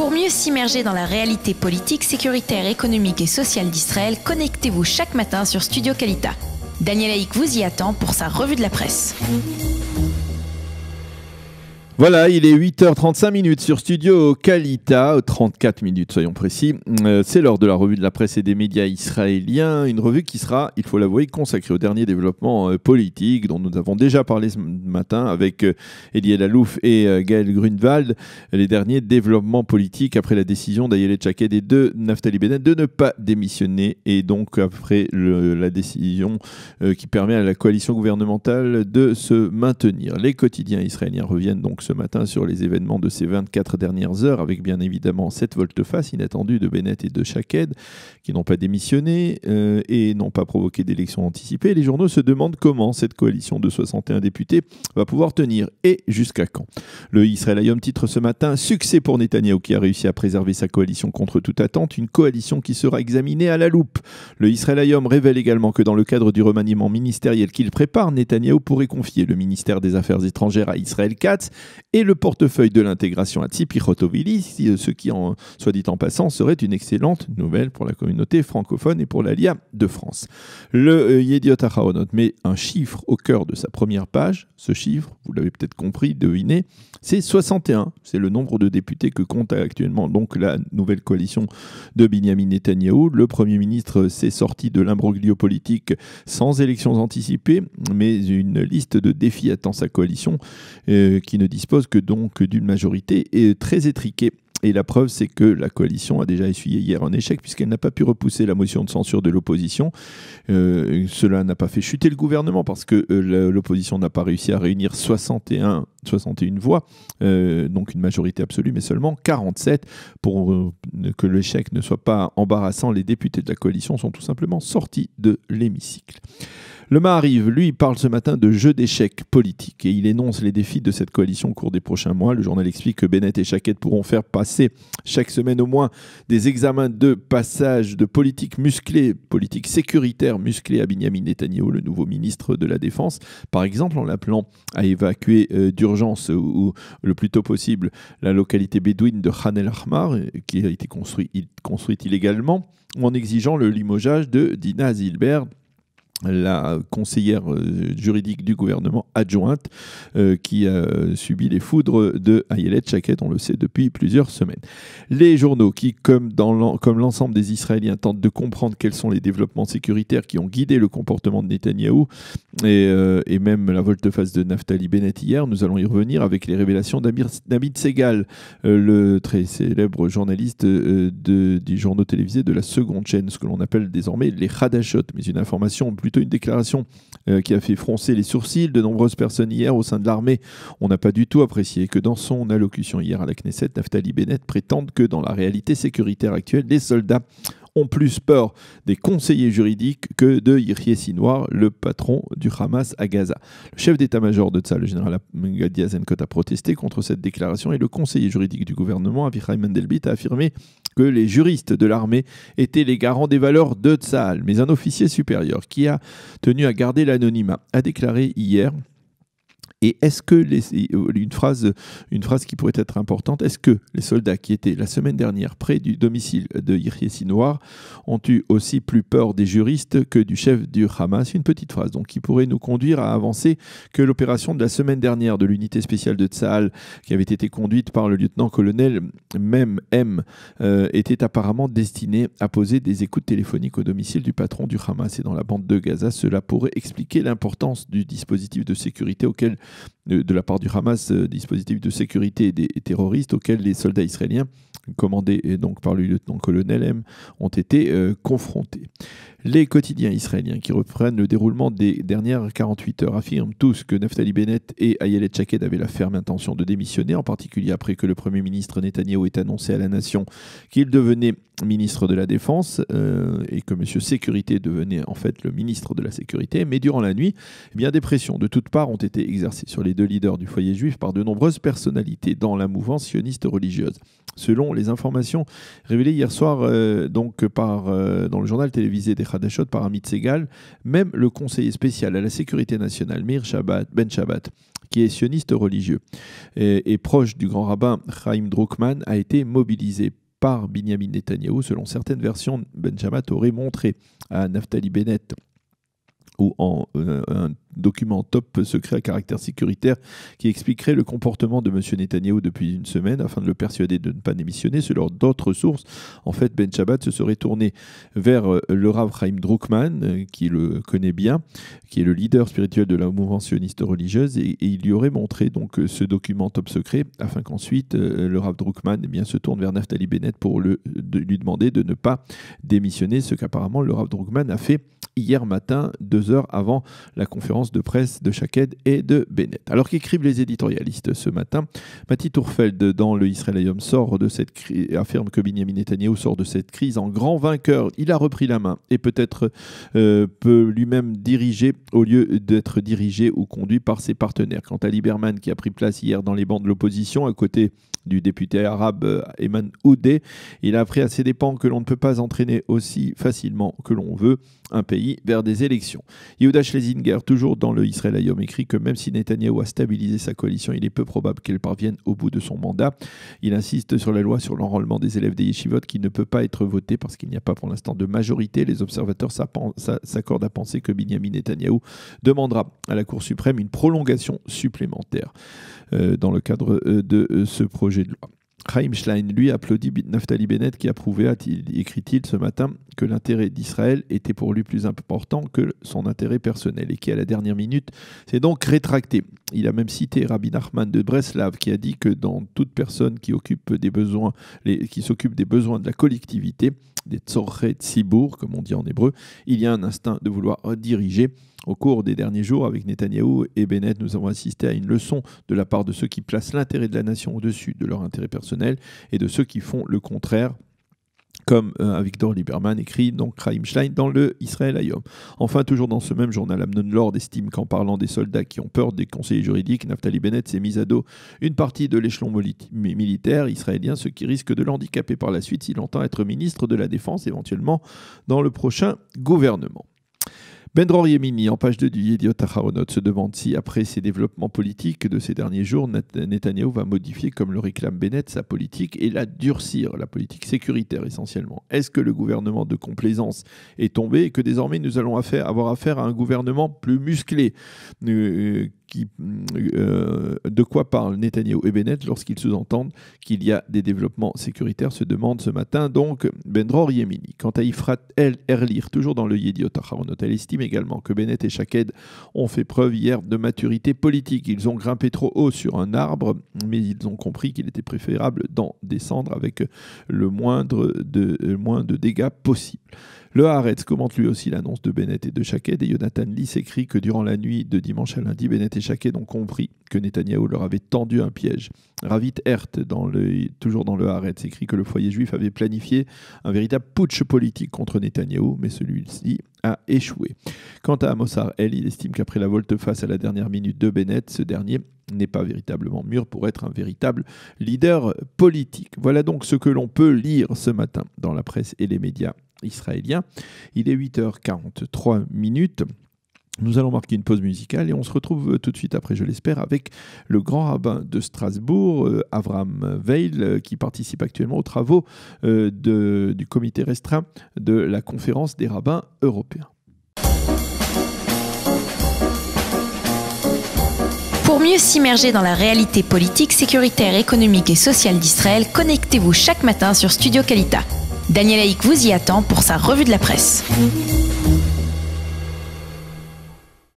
Pour mieux s'immerger dans la réalité politique, sécuritaire, économique et sociale d'Israël, connectez-vous chaque matin sur Studio Kalita. Daniel Haïk vous y attend pour sa revue de la presse. Voilà, il est 8h35 sur Studio Kalita, 34 minutes soyons précis. C'est l'heure de la revue de la presse et des médias israéliens, une revue qui sera, il faut l'avouer, consacrée aux derniers développements politiques dont nous avons déjà parlé ce matin avec Eliel Alouf et Gaël Grunwald. Les derniers développements politiques après la décision d'Ayelet Shaked et de Naftali Bennett de ne pas démissionner, et donc après la décision qui permet à la coalition gouvernementale de se maintenir. Les quotidiens israéliens reviennent donc ce matin sur les événements de ces 24 dernières heures, avec bien évidemment cette volte-face inattendue de Bennett et de Shaked, qui n'ont pas démissionné et n'ont pas provoqué d'élections anticipées. Les journaux se demandent comment cette coalition de 61 députés va pouvoir tenir et jusqu'à quand. Le Israël Hayom titre ce matin « Succès pour Netanyahou qui a réussi à préserver sa coalition contre toute attente, une coalition qui sera examinée à la loupe ». Le Israël Hayom révèle également que dans le cadre du remaniement ministériel qu'il prépare, Netanyahou pourrait confier le ministère des Affaires étrangères à Israël Katz et le portefeuille de l'intégration à Tzipi Hotovili, ce qui, soit dit en passant, serait une excellente nouvelle pour la communauté francophone et pour l'Aliyah de France. Le Yediot Aharonot met un chiffre au cœur de sa première page. Ce chiffre, vous l'avez peut-être compris, devinez, c'est 61. C'est le nombre de députés que compte actuellement donc la nouvelle coalition de Binyamin Netanyahou. Le Premier ministre s'est sorti de l'imbroglio politique sans élections anticipées, mais une liste de défis attend sa coalition qui ne dispose que donc d'une majorité très étriquée. Et la preuve, c'est que la coalition a déjà essuyé hier un échec puisqu'elle n'a pas pu repousser la motion de censure de l'opposition. Cela n'a pas fait chuter le gouvernement parce que l'opposition n'a pas réussi à réunir 61 voix, donc une majorité absolue, mais seulement 47. Pour que l'échec ne soit pas embarrassant, les députés de la coalition sont tout simplement sortis de l'hémicycle. Le Maariv, lui, parle ce matin de jeu d'échecs politiques et il énonce les défis de cette coalition au cours des prochains mois. Le journal explique que Bennett et Shaked pourront faire passer chaque semaine au moins des examens de passage de politique musclée, politique sécuritaire musclée à Binyamin Netanyahou, le nouveau ministre de la Défense, par exemple en l'appelant à évacuer d'urgence ou le plus tôt possible la localité bédouine de Khan el-Ahmar, qui a été construite illégalement, ou en exigeant le limogeage de Dina Zilber, la conseillère juridique du gouvernement adjointe qui a subi les foudres de Ayelet Shaked, on le sait depuis plusieurs semaines. Les journaux qui, comme l'ensemble des Israéliens, tentent de comprendre quels sont les développements sécuritaires qui ont guidé le comportement de Netanyahou et même la volte-face de Naftali Bennett hier, nous allons y revenir avec les révélations d'Amit Segal, le très célèbre journaliste du journaux télévisé de la seconde chaîne, ce que l'on appelle désormais les Hadashot, mais une information plutôt une déclaration qui a fait froncer les sourcils de nombreuses personnes hier au sein de l'armée. On n'a pas du tout apprécié que dans son allocution hier à la Knesset, Naftali Bennett prétende que dans la réalité sécuritaire actuelle, les soldats ont plus peur des conseillers juridiques que de Yihye Sinwar, le patron du Hamas à Gaza. Le chef d'état-major de Tzahal, le général Gadi Eisenkot, a protesté contre cette déclaration et le conseiller juridique du gouvernement, Avichai Mendelblit, a affirmé que les juristes de l'armée étaient les garants des valeurs de Tzahal. Mais un officier supérieur qui a tenu à garder l'anonymat a déclaré hier. Et est-ce que, une phrase qui pourrait être importante, est-ce que les soldats qui étaient la semaine dernière près du domicile de Yihye Sinwar ont eu aussi plus peur des juristes que du chef du Hamas? Une petite phrase donc, qui pourrait nous conduire à avancer que l'opération de la semaine dernière de l'unité spéciale de Tzahal, qui avait été conduite par le lieutenant-colonel Mem M, était apparemment destinée à poser des écoutes téléphoniques au domicile du patron du Hamas et dans la bande de Gaza. Cela pourrait expliquer l'importance du dispositif de sécurité auquel de la part du Hamas, dispositif de sécurité des terroristes auxquels les soldats israéliens, commandés donc par le lieutenant-colonel M, ont été confrontés. Les quotidiens israéliens qui reprennent le déroulement des dernières 48 heures affirment tous que Naftali Bennett et Ayelet Shaked avaient la ferme intention de démissionner, en particulier après que le Premier ministre Netanyahou ait annoncé à la nation qu'il devenait ministre de la Défense et que M. Sécurité devenait en fait le ministre de la Sécurité. Mais durant la nuit, eh bien, des pressions de toutes parts ont été exercées sur les deux leaders du foyer juif par de nombreuses personnalités dans la mouvance sioniste religieuse. Selon les informations révélées hier soir dans le journal télévisé des Hadashot par Amit Segal, même le conseiller spécial à la sécurité nationale, Meir Ben Shabbat, qui est sioniste religieux et proche du grand rabbin Chaim Druckmann, a été mobilisé par Binyamin Netanyahou. Selon certaines versions, Ben Shabbat aurait montré à Naftali Bennett ou en un document top secret à caractère sécuritaire qui expliquerait le comportement de M. Netanyahou depuis une semaine afin de le persuader de ne pas démissionner. Selon d'autres sources, en fait, Ben Shabbat se serait tourné vers le Rav Chaim Druckmann, qui le connaît bien, qui est le leader spirituel de la mouvance sioniste religieuse, et il lui aurait montré donc ce document top secret afin qu'ensuite le Rav Druckmann se tourne vers Naftali Bennett pour lui demander de ne pas démissionner, ce qu'apparemment le Rav Druckmann a fait hier matin, 2 heures avant la conférence de presse de Shaked et de Bennett. Alors qu'écrivent les éditorialistes ce matin, Mati Tourfeld dans le Israël Hayom affirme que Binyamin Netanyahou sort de cette crise en grand vainqueur. Il a repris la main et peut-être peut lui-même diriger au lieu d'être dirigé ou conduit par ses partenaires. Quant à Lieberman, qui a pris place hier dans les bancs de l'opposition à côté du député arabe Ayman Oudeh, il a appris à ses dépens que l'on ne peut pas entraîner aussi facilement que l'on veut un pays vers des élections. Yehuda Schlesinger, toujours dans le Israël Hayom, écrit que même si Netanyahou a stabilisé sa coalition, il est peu probable qu'elle parvienne au bout de son mandat. Il insiste sur la loi sur l'enrôlement des élèves des yeshivot qui ne peut pas être votée parce qu'il n'y a pas pour l'instant de majorité. Les observateurs s'accordent à penser que Binyamin Netanyahou demandera à la Cour suprême une prolongation supplémentaire dans le cadre de ce projet de loi. Chaim Schlein, lui, applaudit Naftali Bennett qui approuvait, écrit-il ce matin, que l'intérêt d'Israël était pour lui plus important que son intérêt personnel et qui, à la dernière minute, s'est donc rétracté. Il a même cité Rabbi Nachman de Breslav qui a dit que dans toute personne qui s'occupe des besoins de la collectivité, des tzorchet tzibur, comme on dit en hébreu, il y a un instinct de vouloir diriger. Au cours des derniers jours, avec Netanyahou et Bennett, nous avons assisté à une leçon de la part de ceux qui placent l'intérêt de la nation au-dessus de leur intérêt personnel et de ceux qui font le contraire, comme Avigdor Lieberman écrit donc Chaim Schlein dans le Israël Hayom. Enfin, toujours dans ce même journal, Amnon Lord estime qu'en parlant des soldats qui ont peur des conseillers juridiques, Naftali Bennett s'est mis à dos une partie de l'échelon militaire israélien, ce qui risque de l'handicaper par la suite s'il entend être ministre de la Défense, éventuellement dans le prochain gouvernement. Ben Dror Yemini, en page 2 du Yediot Aharonot, se demande si, après ces développements politiques de ces derniers jours, Netanyahou va modifier, comme le réclame Bennett, sa politique et la durcir, la politique sécuritaire essentiellement. Est-ce que le gouvernement de complaisance est tombé et que désormais nous allons avoir affaire à un gouvernement plus musclé de quoi parlent Netanyahou et Bennett lorsqu'ils sous-entendent qu'il y a des développements sécuritaires, se demande ce matin donc Ben Dror Yemini. Quant à Ifrat El Erlir, toujours dans le Yediot Aharonot, elle estime également que Bennett et Shaked ont fait preuve hier de maturité politique. Ils ont grimpé trop haut sur un arbre, mais ils ont compris qu'il était préférable d'en descendre avec le moins de dégâts possible. Le Haaretz commente lui aussi l'annonce de Bennett et de Shaked et Jonathan Lee écrit que durant la nuit de dimanche à lundi, Bennett et Shaked ont compris que Netanyahou leur avait tendu un piège. Ravit Hert, toujours dans le Haaretz, écrit que le foyer juif avait planifié un véritable putsch politique contre Netanyahou, mais celui-ci a échoué. Quant à Amos Harel, il estime qu'après la volte-face à la dernière minute de Bennett, ce dernier n'est pas véritablement mûr pour être un véritable leader politique. Voilà donc ce que l'on peut lire ce matin dans la presse et les médias israéliens. Il est 8h43 minutes. Nous allons marquer une pause musicale et on se retrouve tout de suite après, je l'espère, avec le grand rabbin de Strasbourg, Avraham Weil, qui participe actuellement aux travaux du comité restreint de la conférence des rabbins européens. Pour mieux s'immerger dans la réalité politique, sécuritaire, économique et sociale d'Israël, connectez-vous chaque matin sur Studio Kalita. Daniel Haïk vous y attend pour sa revue de la presse.